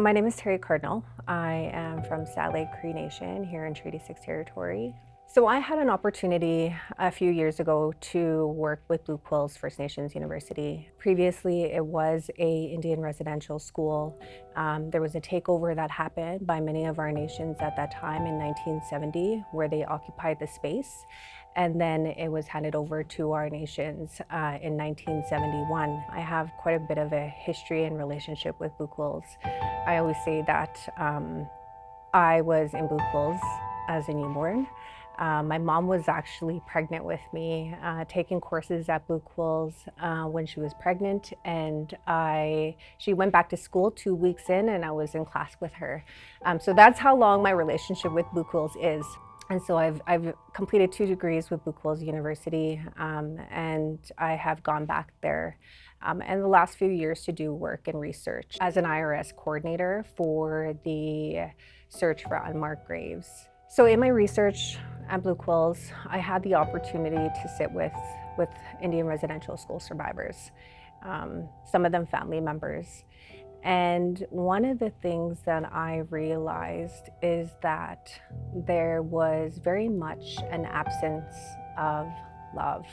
My name is Terri Cardinal. I am from Saddle Lake Cree Nation here in Treaty 6 territory. So I had an opportunity a few years ago to work with Blue Quills First Nations University. Previously, it was an Indian residential school. There was a takeover that happened by many of our nations at that time in 1970, where they occupied the space. And then it was handed over to our nations in 1971. I have quite a bit of a history and relationship with Blue Quills. I always say that I was in Blue Quills as a newborn. My mom was actually pregnant with me, taking courses at Blue Quills when she was pregnant, and she went back to school 2 weeks in, and I was in class with her. So that's how long my relationship with Blue Quills is. And so I've completed 2 degrees with Blue Quills University, and I have gone back there in the last few years to do work and research as an IRS coordinator for the search for unmarked graves. So in my research at Blue Quills, I had the opportunity to sit with Indian residential school survivors, some of them family members. And one of the things that I realized is that there was very much an absence of love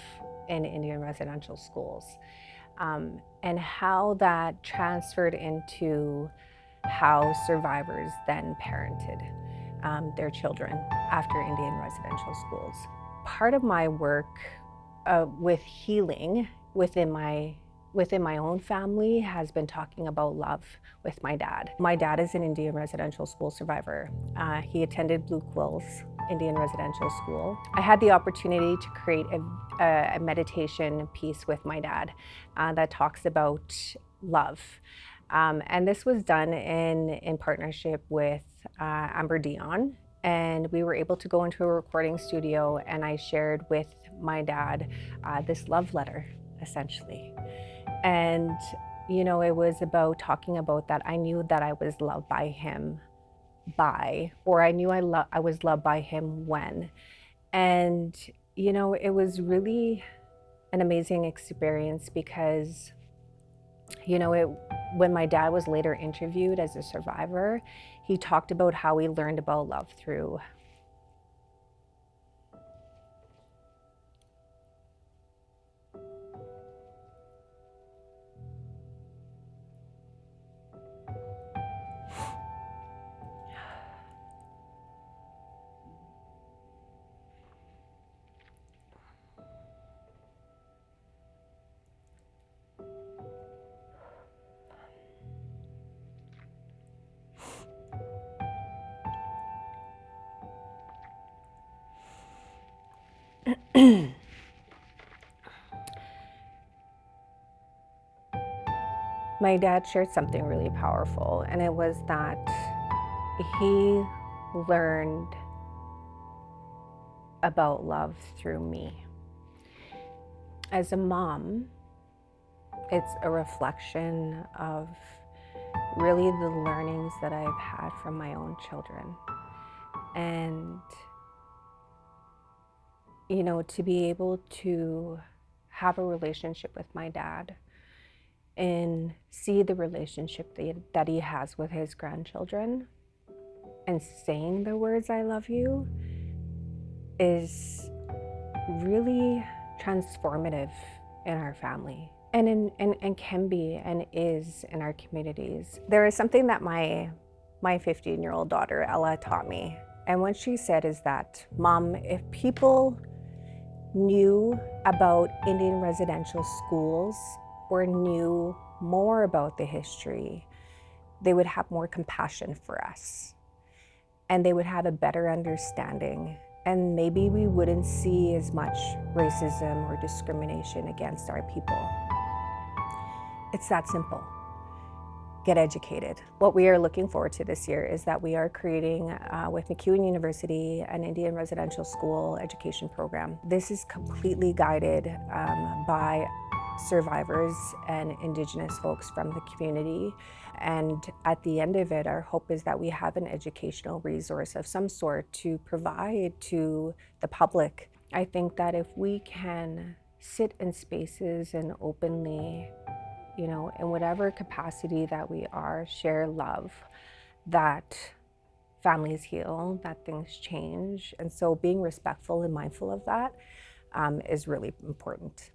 in Indian residential schools, and how that transferred into how survivors then parented their children after Indian residential schools. Part of my work with healing within my own family has been talking about love with my dad. My dad is an Indian residential school survivor. He attended Blue Quills Indian residential school. I had the opportunity to create a meditation piece with my dad that talks about love. And this was done in partnership with Amber Dion. And we were able to go into a recording studio, and I shared with my dad this love letter, essentially. And, you know, it was about talking about that I knew that I was loved by him or I knew I was loved by him when. And, you know, it was really an amazing experience because, you know, when my dad was later interviewed as a survivor, he talked about how he learned about love through My dad shared something really powerful, and it was that he learned about love through me. As a mom, it's a reflection of really the learnings that I've had from my own children. And, you know, to be able to have a relationship with my dad and see the relationship that he has with his grandchildren and saying the words "I love you" is really transformative in our family and can be and is in our communities. There is something that my 15-year-old daughter Ella taught me, and what she said is that, "Mom, if people knew about Indian residential schools or knew more about the history, they would have more compassion for us, and they would have a better understanding, and maybe we wouldn't see as much racism or discrimination against our people." It's that simple. Get educated. What we are looking forward to this year is that we are creating with Macewan University an Indian residential school education program. This is completely guided by survivors and Indigenous folks from the community. And at the end of it, our hope is that we have an educational resource of some sort to provide to the public. I think that if we can sit in spaces and openly you know, in whatever capacity that we are, share love, that families heal, that things change. And so being respectful and mindful of that is really important.